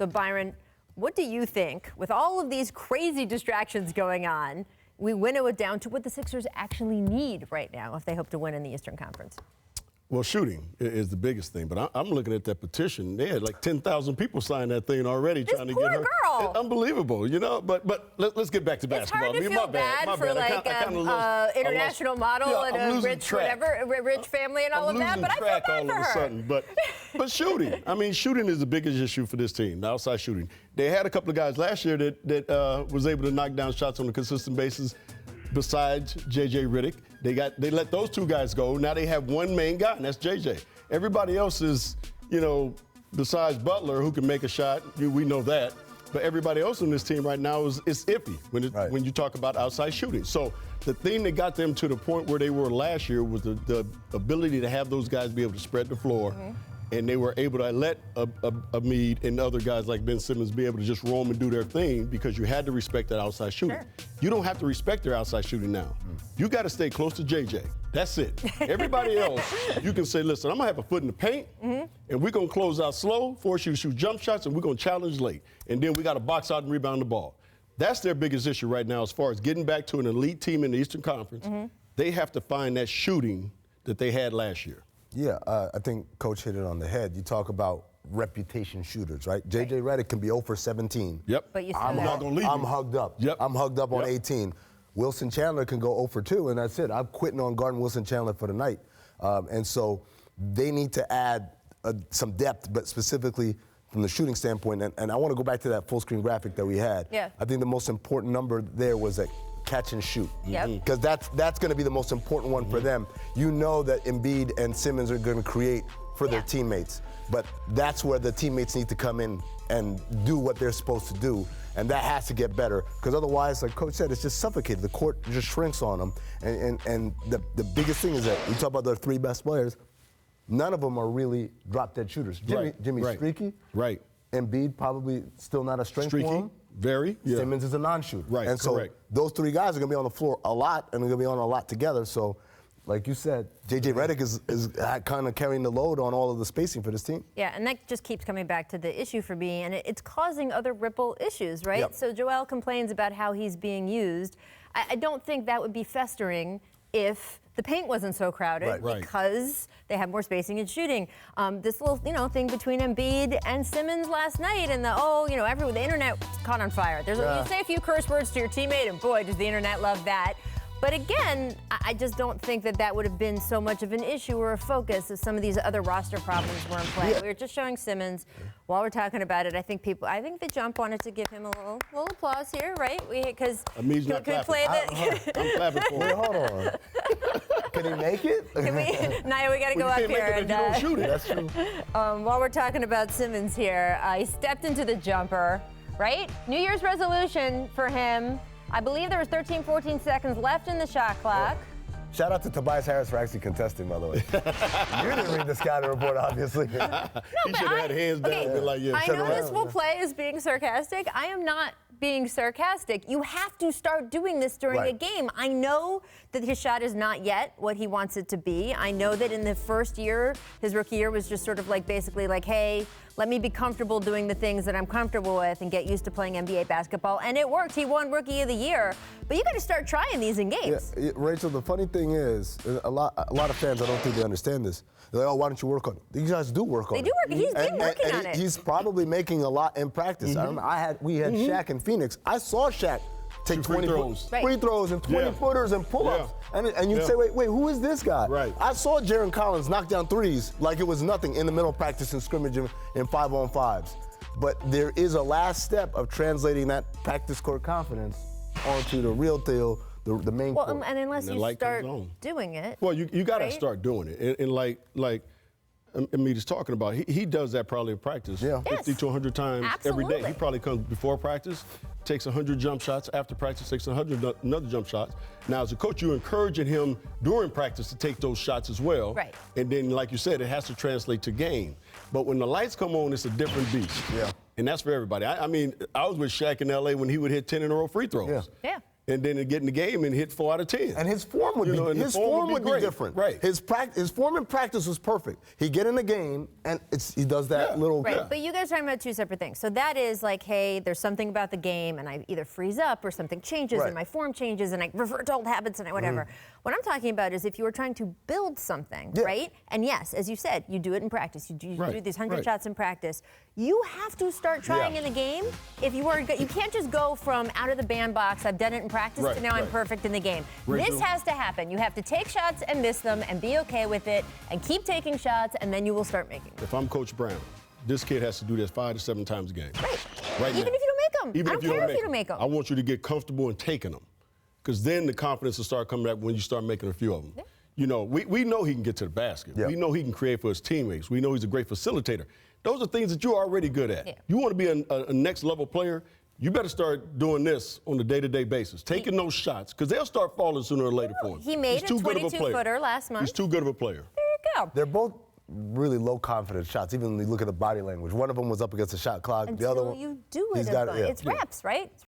So, Byron, what do you think, with all of these crazy distractions going on, we winnow it down to what the Sixers actually need right now if they hope to win in the Eastern Conference? Well, shooting is the biggest thing, but I'm looking at that petition. They had like 10,000 people sign that thing already trying to get her. Girl. It's unbelievable, you know. But let's get back to basketball. It's hard to feel bad for like international model and a rich rich family and all of that. But I feel bad for her. But shooting, I mean, shooting is the biggest issue for this team. The outside shooting. They had a couple of guys last year that was able to knock down shots on a consistent basis. Besides J.J. Redick, they let those two guys go. Now they have one main guy, and that's J.J. Everybody else is, you know, besides Butler, who can make a shot. We know that. But everybody else on this team right now is iffy when you talk about outside shooting. So the thing that got them to the point where they were last year was the ability to have those guys be able to spread the floor. Mm-hmm. And they were able to let Amin and other guys like Ben Simmons be able to just roam and do their thing because you had to respect that outside shooting. Sure. You don't have to respect their outside shooting now. You got to stay close to JJ. That's it. Everybody else, you can say, listen, I'm going to have a foot in the paint, and we're going to close out slow, force you to shoot jump shots, and we're going to challenge late. And then we got to box out and rebound the ball. That's their biggest issue right now as far as getting back to an elite team in the Eastern Conference. They have to find that shooting that they had last year. Yeah, I think Coach hit it on the head. You talk about reputation shooters, right? J.J. Redick can be 0 for 17. Yep. But I'm not going to leave I'm hugged up. Yep. I'm hugged up on 18. Wilson Chandler can go 0 for 2, and that's it. I'm quitting on guarding Wilson Chandler for the night. And so they need to add some depth, but specifically from the shooting standpoint. And I want to go back to that full-screen graphic that we had. Yeah. I think the most important number there was that catch and shoot. Because that's going to be the most important one for them. You know that Embiid and Simmons are going to create for their teammates, but that's where the teammates need to come in and do what they're supposed to do, and that has to get better because otherwise, like Coach said, it's just suffocated. The court just shrinks on them, and the biggest thing is that we talk about their three best players. None of them are really drop-dead shooters. Jimmy's streaky. Right. Embiid probably still not a strength for him. Very. Yeah. Simmons is a non-shooter. Right, and so correct. those three guys are going to be on the floor a lot, and they're going to be on a lot together. So, like you said, J.J. Redick is kind of carrying the load on all of the spacing for this team. Yeah, and that just keeps coming back to the issue for me, and it's causing other ripple issues, right? Yep. So Joel complains about how he's being used. I don't think that would be festering if the paint wasn't so crowded because they have more spacing and shooting. This little, thing between Embiid and Simmons last night, and the internet caught on fire. You say a few curse words to your teammate, and boy, does the internet love that. But again, I just don't think that would have been so much of an issue or a focus as some of these other roster problems were in play. We were just showing Simmons while we're talking about it. I think the Jump wanted to give him a little applause here, right? Because can we play the? I'm clapping for him. Hold on. Can he make it? Naya, we got to go up here and don't shoot it. That's true. While we're talking about Simmons here, he stepped into the jumper, right? New Year's resolution for him. I believe there was 13, 14 seconds left in the shot clock. Shout out to Tobias Harris for actually contesting, by the way. You didn't read the scouting report, obviously. He should have had hands down and been like, I know this will play as being sarcastic. I am not being sarcastic. You have to start doing this during a game. I know that his shot is not yet what he wants it to be. I know that in the first year, his rookie year was just sort of like basically like, hey, let me be comfortable doing the things that I'm comfortable with and get used to playing NBA basketball. And it worked. He won Rookie of the Year. But you got to start trying these in games. Yeah, Rachel, the funny thing is, a lot of fans, I don't think they understand this. They're like, oh, why don't you work on it? These guys do work on it. They do work. He's been working on it. He's probably making a lot in practice. I remember we had Shaq in Phoenix. I saw Shaq take 20 free throws and 20-footers and pull-ups. And you'd say, wait, who is this guy? Right. I saw Jaron Collins knock down threes like it was nothing in the middle of practice and scrimmage in 5-on-5s. But there is a last step of translating that practice court confidence onto the real deal, the main court. Well, and unless you start doing it. Well, you got to start doing it. And like Amin is talking about, he does that probably in practice 50 to 100 times every day. He probably comes before practice, takes 100 jump shots. After practice, takes 100 another jump shots. Now, as a coach, you're encouraging him during practice to take those shots as well. Right. And then, like you said, it has to translate to game. But when the lights come on, it's a different beast. Yeah. And that's for everybody. I mean, I was with Shaq in L.A. when he would hit 10 in a row free throws. Yeah. and then get in the game and hit 4 out of 10. And his form would be different. Right. His form in practice was perfect. He get in the game and he does that little. Right. But you guys are talking about two separate things. So that is like, hey, there's something about the game, and I either freeze up or something changes, and my form changes, and I revert to old habits, and whatever. What I'm talking about is if you were trying to build something, right? And yes, as you said, you do it in practice. You do these 100 shots in practice. You have to start trying in the game. If you can't just go from out of the bandbox, I've done it in practice, to now I'm perfect in the game. This has to happen. You have to take shots and miss them and be okay with it and keep taking shots, and then you will start making them. If I'm Coach Brown, this kid has to do this 5 to 7 times a game. Right. Even if you don't make them. Even I don't care if you don't make them. I want you to get comfortable in taking them, because then the confidence will start coming back when you start making a few of them. Yeah. You know, we know he can get to the basket. We know he can create for his teammates. We know he's a great facilitator. Those are things that you're already good at. Yeah. You want to be a next level player, you better start doing this on a day-to-day basis, taking those shots, because they'll start falling sooner or later for him. He made a 22-footer last month. He's too good of a player. There you go. They're both really low confidence shots, even when you look at the body language. One of them was up against the shot clock. Until the other one, you do it. he's got It's reps, right? It's